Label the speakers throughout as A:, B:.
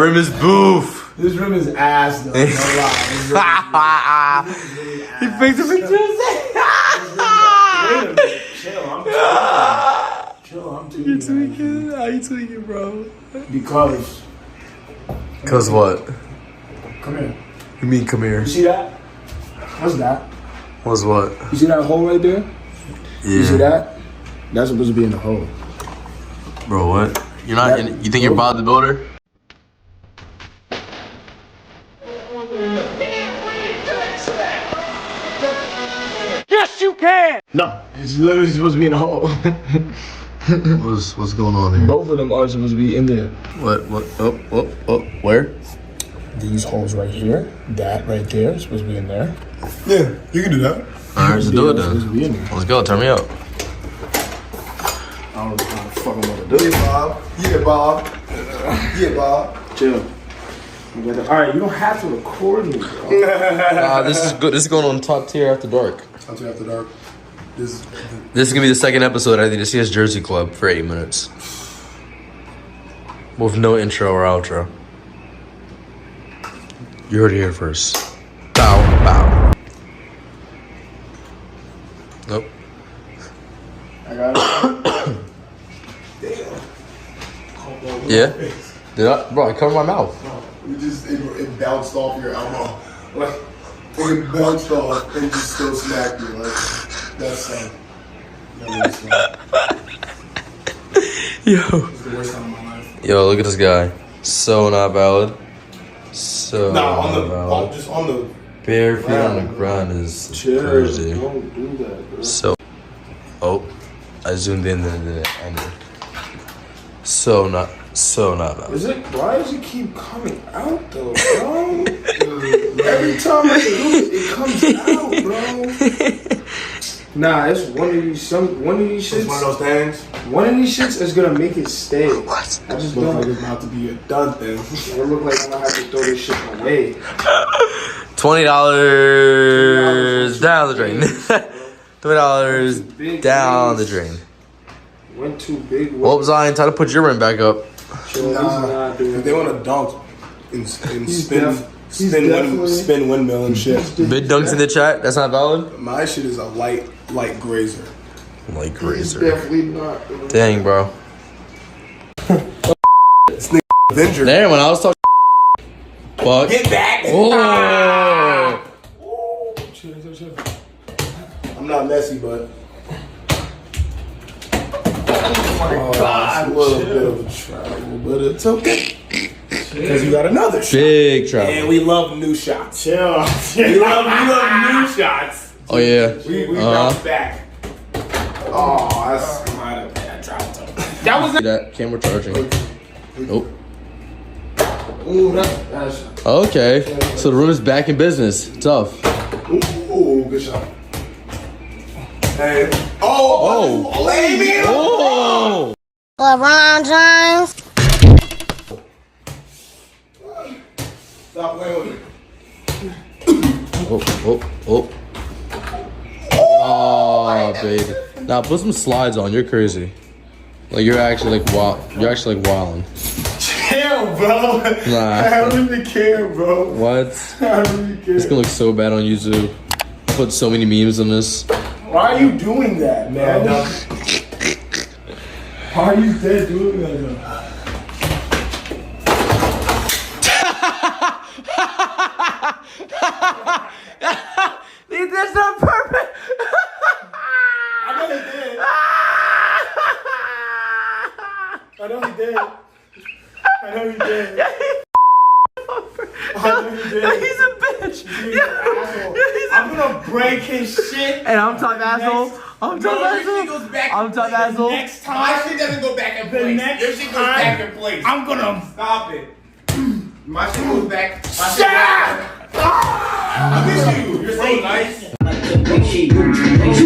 A: rim is boof.
B: This rim is ass, though. No lie.
A: He picked up a Tuesday.
B: Wait a minute. Chill, I'm tweaking.
A: You tweaking? How you tweaking, bro?
B: Because.
A: Cause what?
B: Come here.
A: You mean come here?
B: You see that? What's that?
A: What's what?
B: You see that hole right there?
A: Yeah.
B: You see that? That's supposed to be in the hole.
A: Bro, what? You're not. You think you're Bob the Builder?
C: Yes, you can!
B: No, it's literally supposed to be in the hole.
A: What's going on here?
B: Both of them are supposed to be in there.
A: What? Oh, where?
B: These holes right here, that right there is supposed to be in there.
D: Yeah, you can do that.
A: Alright, let's do it
B: Supposed to
A: then.
B: be in there.
A: Let's go. Turn me up.
B: I don't know how the fuck I'm gonna do it.
D: Yeah, Bob.
B: Chill. Alright, you don't have to record me, bro.
A: This is good. This is going on top tier after dark.
D: Until after dark.
A: This is gonna be the second episode I think to CS Jersey Club for 8 minutes. With no intro or outro. You heard it here first. Bow, bow. Nope.
B: I got it.
A: Yeah? Did I? Bro, I covered my mouth.
D: It bounced off your elbow. Like, it bounced off and just still smacked you. Like, that's
A: Yo.
D: it's the worst time of my life.
A: Yo, look at this guy. So not valid. So not valid.
D: Just on the.
A: Bare feet on the ground is crazy.
B: Don't do that, bro.
A: So, I zoomed in and then it ended. So not valid.
B: Is it? Why does it keep coming out though, bro? Every time I do it, it comes out, bro. Nah, it's one of these shits.
D: It's one of those things.
B: One of these shits is gonna make it stay.
A: What?
B: I just
D: Looks like
B: don't.
D: it's about to be a done thing.
B: It look like I'm gonna have to throw this shit away.
A: $20 down the drain. $20 down the drain.
B: Went too big.
A: Well, Zion, time to put your rim back up.
B: Chill, he's not doing
D: If they want to dunk and spin windmill and shit.
A: Bid dunks in the chat. That's not valid.
D: My shit is a light grazer.
A: Like
B: He's
A: razor.
B: definitely not doing
A: Dang, bro.
D: Avenger.
A: There, when I was talking. Fuck.
D: Get back!
A: Oh.
D: Chill. I'm not messy, but.
B: God,
D: a little bit of a travel, but it's okay. Because you got another shot.
A: Big travel.
D: And we love new shots.
B: Chill.
D: We love new shots.
A: Oh, yeah.
D: We bounce back. Oh, that's might have been a drop toe.
B: That was
A: That camera charging. Oh.
B: Ooh, that's
A: Okay. So the room is back in business. Tough.
D: Ooh, good shot. Hey. Oh, baby.
A: Oh.
E: LeBron James.
D: Stop playing with me.
A: Oh. Oh, baby. Now put some slides on. You're crazy. Like you're actually like You're actually like wilding.
D: Chill, bro.
A: Nah.
D: I don't even care, bro.
A: What?
D: I don't even care.
A: It's gonna look so bad on YouTube. I put so many memes on this.
B: Why are you doing that, man? Why are you dead doing that, though?
A: That's not perfect.
B: I know he did. I know he did. I know he did.
A: He's a bitch.
B: I'm gonna break his shit.
A: And I'm top asshole. I'm top asshole. I'm top asshole.
B: Next
D: My
B: time,
D: shit doesn't go back in
B: the
D: place.
B: next
D: Your shit goes
B: time,
D: back in place.
B: I'm gonna.
D: Stop it. My shit goes back. My shit
B: Stop!
D: Look at you. You're so nice.
F: She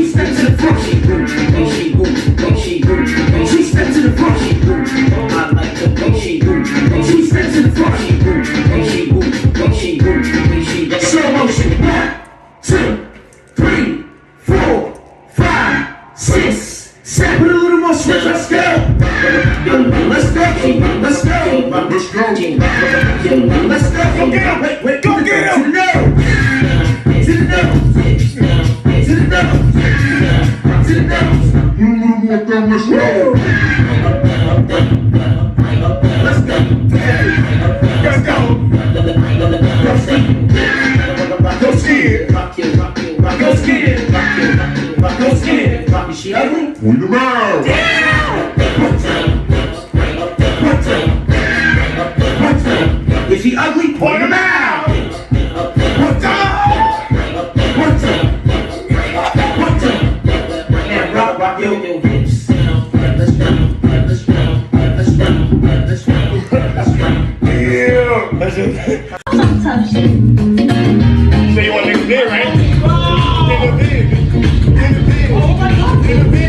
F: stepped to the front. She stepped to the front. I like the way she moves. She stepped to the front. Slow motion. 1, 2, 3, 4, 5, 6, 7. Put a little more switch. Let's go. Let's go. Let's go. Let's go. she ugly? Point them out. Is she ugly? Point them out. Now rock your hips. Let's
C: Tough shit.
G: So you want niggas bid, right? Nigga bid. Nigga bid. Nigga bid.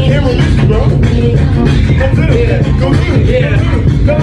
G: Can't release you, bro. Go to it. Go to it. Yeah. Go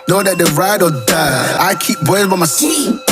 H: Know that they ride or die. I keep boys by my seat.